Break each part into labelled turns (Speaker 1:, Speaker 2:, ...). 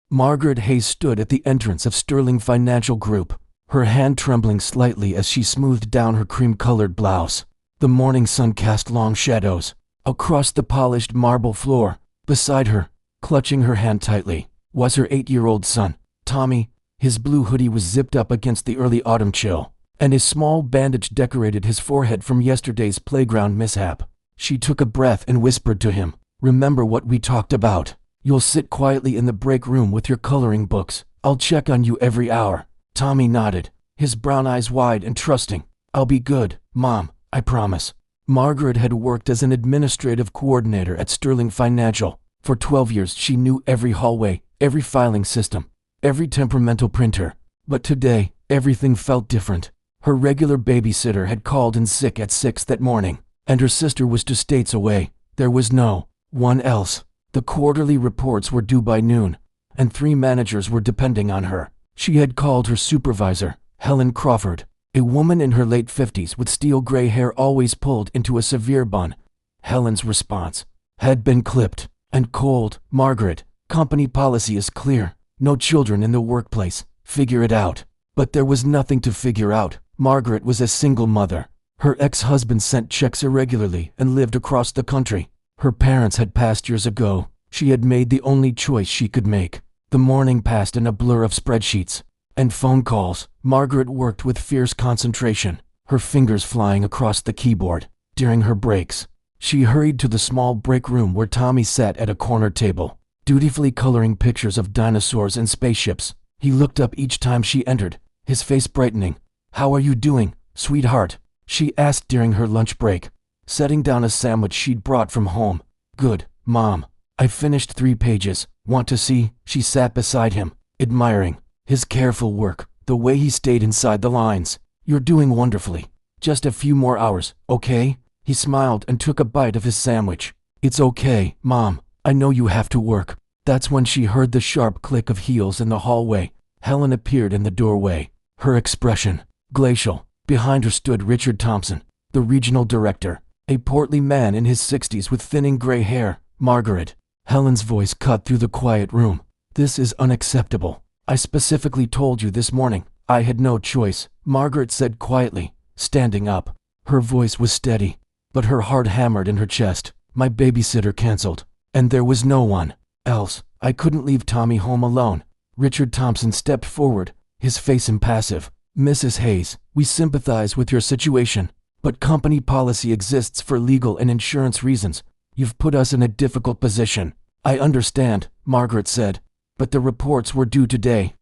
Speaker 1: Margaret Hayes stood at the entrance of Sterling Financial Group, her hand trembling slightly as she smoothed down her cream-colored blouse. The morning sun cast long shadows across the polished marble floor. Beside her, clutching her hand tightly, was her 8-year-old son, Tommy. His blue hoodie was zipped up against the early autumn chill, and a small bandage decorated his forehead from yesterday's playground mishap. She took a breath and whispered to him, "Remember what we talked about? You'll sit quietly in the break room with your coloring books. I'll check on you every hour." Tommy nodded, his brown eyes wide and trusting. "I'll be good, Mom, I promise." Margaret had worked as an administrative coordinator at Sterling Financial. For 12 years she knew every hallway, every filing system, every temperamental printer. But today, everything felt different. Her regular babysitter had called in sick at 6 that morning, and her sister was 2 states away. There was no one else. The quarterly reports were due by noon, and 3 managers were depending on her. She had called her supervisor, Helen Crawford, a woman in her late 50s with steel gray hair always pulled into a severe bun. Helen's response had been clipped and cold. "Margaret, company policy is clear. No children in the workplace. Figure it out." But there was nothing to figure out. Margaret was a single mother. Her ex-husband sent checks irregularly and lived across the country. Her parents had passed years ago. She had made the only choice she could make. The morning passed in a blur of spreadsheets and phone calls. Margaret worked with fierce concentration, her fingers flying across the keyboard. During her breaks, she hurried to the small break room where Tommy sat at a corner table, dutifully coloring pictures of dinosaurs and spaceships. He looked up each time she entered, his face brightening. "How are you doing, sweetheart?" she asked during her lunch break, setting down a sandwich she'd brought from home. "Good, Mom. I finished 3 pages. Want to see?" She sat beside him, admiring his careful work, the way he stayed inside the lines. "You're doing wonderfully. Just a few more hours, okay?" He smiled and took a bite of his sandwich. "It's okay, Mom. I know you have to work." That's when she heard the sharp click of heels in the hallway. Helen appeared in the doorway, her expression glacial. Behind her stood Richard Thompson, the regional director, a portly man in his 60s with thinning gray hair. "Margaret." Helen's voice cut through the quiet room. "This is unacceptable. I specifically told you this morning. I had no choice," Margaret said quietly, standing up. Her voice was steady, but her heart hammered in her chest. "My babysitter canceled, and there was no one else. I couldn't leave Tommy home alone." Richard Thompson stepped forward, his face impassive. "Mrs. Hayes, we sympathize with your situation, but company policy exists for legal and insurance reasons. You've put us in a difficult position." "I understand," Margaret said, "but the reports were due today."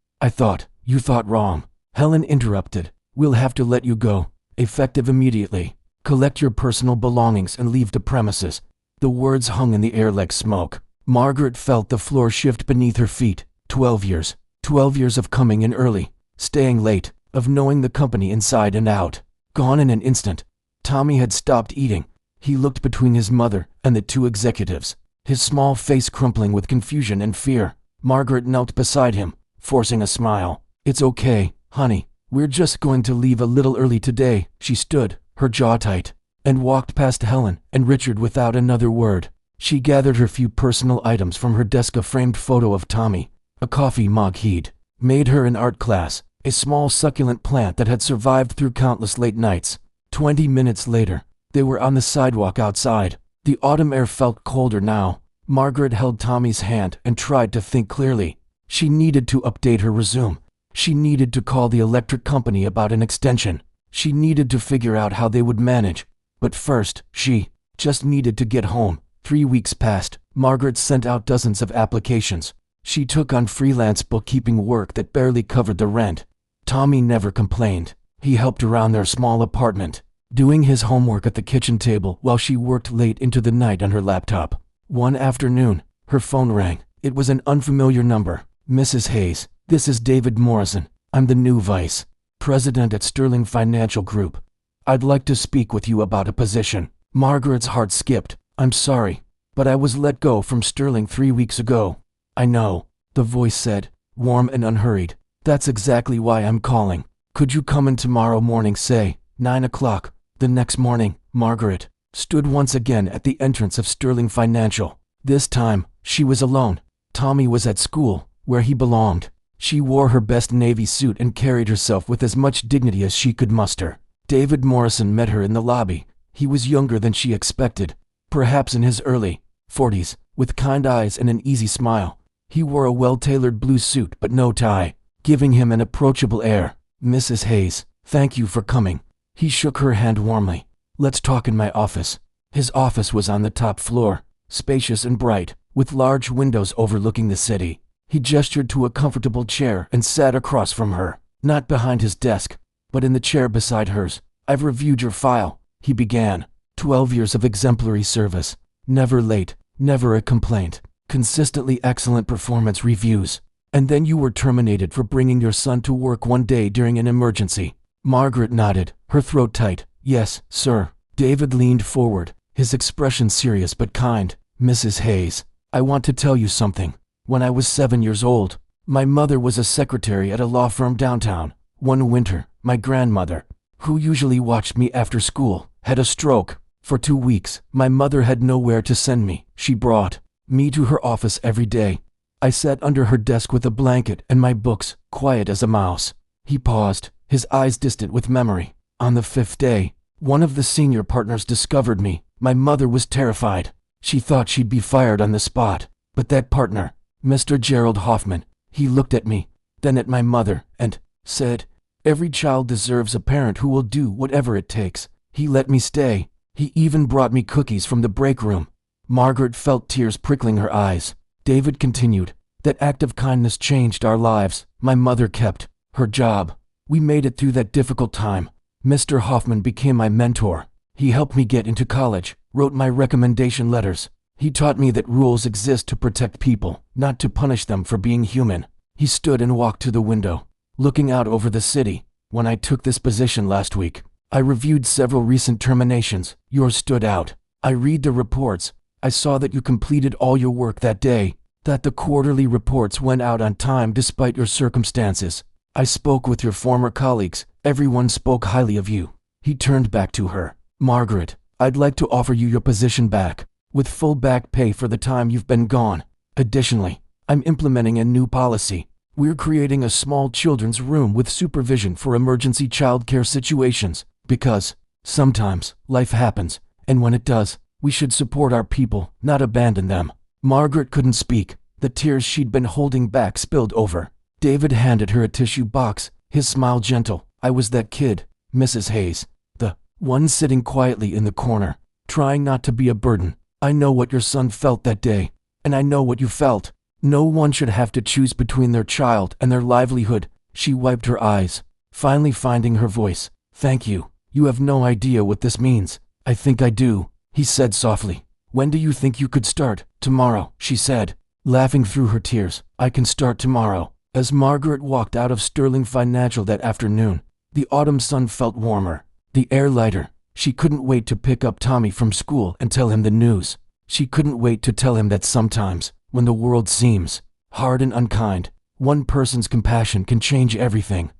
Speaker 1: You thought wrong," Helen interrupted. "We'll have to let you go, effective immediately. Collect your personal belongings and leave the premises." The words hung in the air like smoke. Margaret felt the floor shift beneath her feet. 12 years. 12 years of coming in early, staying late, of knowing the company inside and out. Gone in an instant. Tommy had stopped eating. He looked between his mother and the 2 executives, his small face crumpling with confusion and fear. Margaret knelt beside him, forcing a smile. "It's okay, honey. We're just going to leave a little early today." She stood, her jaw tight, and walked past Helen and Richard without another word. She gathered her few personal items from her desk, a framed photo of Tommy, a coffee mug he'd made her in art class, a small succulent plant that had survived through countless late nights. 20 minutes later, they were on the sidewalk outside. The autumn air felt colder now. Margaret held Tommy's hand and tried to think clearly. She needed to update her resume. She needed to call the electric company about an extension. She needed to figure out how they would manage. But first, she just needed to get home. 3 weeks passed. Margaret sent out dozens of applications. She took on freelance bookkeeping work that barely covered the rent. Tommy never complained. He helped around their small apartment, doing his homework at the kitchen table while she worked late into the night on her laptop. One afternoon, her phone rang. It was an unfamiliar number. "Mrs. Hayes, this is David Morrison. I'm the new vice president at Sterling Financial Group. I'd like to speak with you about a position." Margaret's heart skipped. "I'm sorry, but I was let go from Sterling 3 weeks ago." "I know," the voice said, warm and unhurried. "That's exactly why I'm calling. Could you come in tomorrow morning, say 9 o'clock? The next morning, Margaret stood once again at the entrance of Sterling Financial. This time, she was alone. Tommy was at school, where he belonged. She wore her best navy suit and carried herself with as much dignity as she could muster. David Morrison met her in the lobby. He was younger than she expected, perhaps in his early 40s, with kind eyes and an easy smile. He wore a well-tailored blue suit but no tie, giving him an approachable air. "Mrs. Hayes, thank you for coming." He shook her hand warmly. "Let's talk in my office." His office was on the top floor, spacious and bright, with large windows overlooking the city. He gestured to a comfortable chair and sat across from her, not behind his desk, but in the chair beside hers. "I've reviewed your file," he began. 12 years of exemplary service, never late, never a complaint, consistently excellent performance reviews. And then you were terminated for bringing your son to work one day during an emergency. Margaret nodded, her throat tight. "Yes, sir." David leaned forward, his expression serious but kind. "Mrs. Hayes, I want to tell you something. When I was 7 years old, my mother was a secretary at a law firm downtown. One winter, my grandmother, who usually watched me after school, had a stroke. For 2 weeks, my mother had nowhere to send me. She brought me to her office every day. I sat under her desk with a blanket and my books, quiet as a mouse." He paused, his eyes distant with memory. "On the 5th day, one of the senior partners discovered me. My mother was terrified. She thought she'd be fired on the spot. But that partner, Mr. Gerald Hoffman, he looked at me, then at my mother, and said, 'Every child deserves a parent who will do whatever it takes.' He let me stay. He even brought me cookies from the break room." Margaret felt tears prickling her eyes. David continued, "That act of kindness changed our lives. My mother kept her job. We made it through that difficult time. Mr. Hoffman became my mentor. He helped me get into college, wrote my recommendation letters. He taught me that rules exist to protect people, not to punish them for being human." He stood and walked to the window, looking out over the city. "When I took this position last week, I reviewed several recent terminations. Yours stood out. I read the reports. I saw that you completed all your work that day, that the quarterly reports went out on time despite your circumstances. I spoke with your former colleagues. Everyone spoke highly of you." He turned back to her. "Margaret, I'd like to offer you your position back, with full back pay for the time you've been gone. Additionally, I'm implementing a new policy. We're creating a small children's room with supervision for emergency childcare situations, because sometimes life happens, and when it does, we should support our people, not abandon them." Margaret couldn't speak. The tears she'd been holding back spilled over. David handed her a tissue box, his smile gentle. "I was that kid, Mrs. Hayes, the one sitting quietly in the corner, trying not to be a burden. I know what your son felt that day, and I know what you felt. No one should have to choose between their child and their livelihood." She wiped her eyes, finally finding her voice. "Thank you. You have no idea what this means." "I think I do," he said softly. "When do you think you could start?" "Tomorrow," she said, laughing through her tears. "I can start tomorrow." As Margaret walked out of Sterling Financial that afternoon, the autumn sun felt warmer, the air lighter. She couldn't wait to pick up Tommy from school and tell him the news. She couldn't wait to tell him that sometimes, when the world seems hard and unkind, one person's compassion can change everything.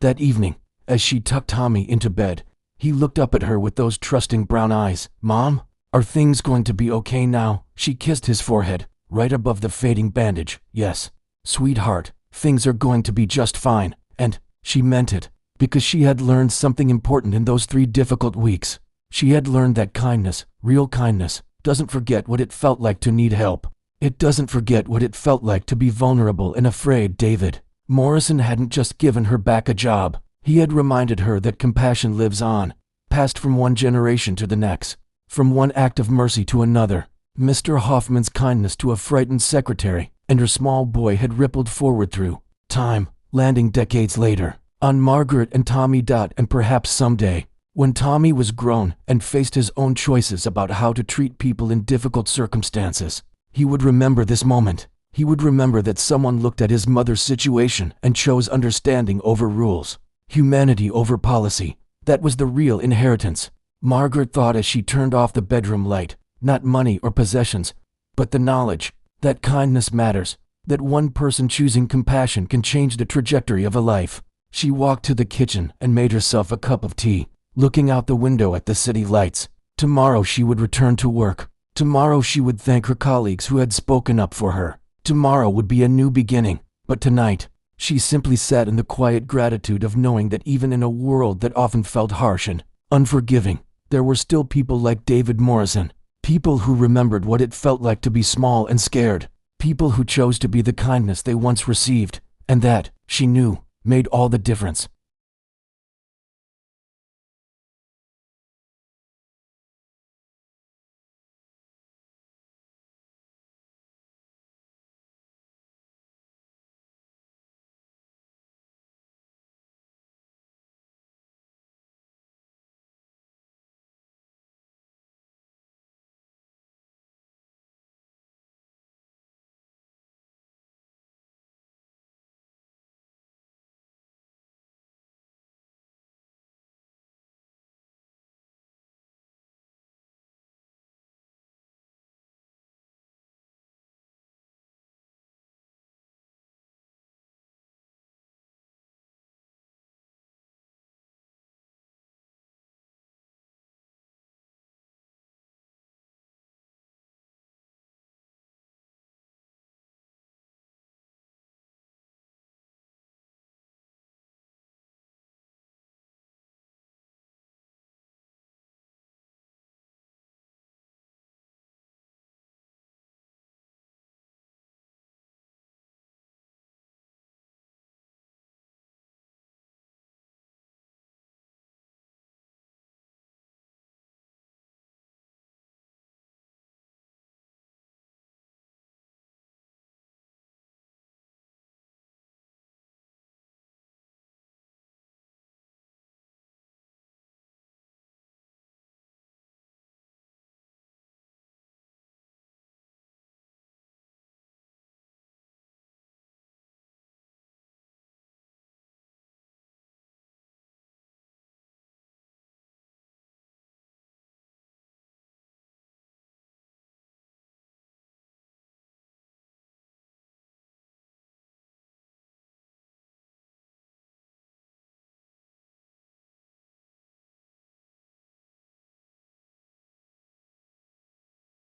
Speaker 1: That evening, as she tucked Tommy into bed, he looked up at her with those trusting brown eyes. "Mom, are things going to be okay now?" She kissed his forehead, right above the fading bandage. "Yes, sweetheart, things are going to be just fine." And she meant it, because she had learned something important in those 3 difficult weeks. She had learned that kindness, real kindness, doesn't forget what it felt like to need help. It doesn't forget what it felt like to be vulnerable and afraid. David Morrison hadn't just given her back a job. He had reminded her that compassion lives on, passed from one generation to the next, from one act of mercy to another. Mr. Hoffman's kindness to a frightened secretary and her small boy had rippled forward through time, landing decades later on Margaret and Tommy. And perhaps someday, when Tommy was grown and faced his own choices about how to treat people in difficult circumstances, he would remember this moment. He would remember that someone looked at his mother's situation and chose understanding over rules, humanity over policy. That was the real inheritance. Margaret thought as she turned off the bedroom light, not money or possessions, but the knowledge that kindness matters, that one person choosing compassion can change the trajectory of a life. She walked to the kitchen and made herself a cup of tea, looking out the window at the city lights. Tomorrow she would return to work. Tomorrow she would thank her colleagues who had spoken up for her. Tomorrow would be a new beginning. But tonight, she simply sat in the quiet gratitude of knowing that even in a world that often felt harsh and unforgiving, there were still people like David Morrison. People who remembered what it felt like to be small and scared. People who chose to be the kindness they once received. And that, she knew, made all the difference.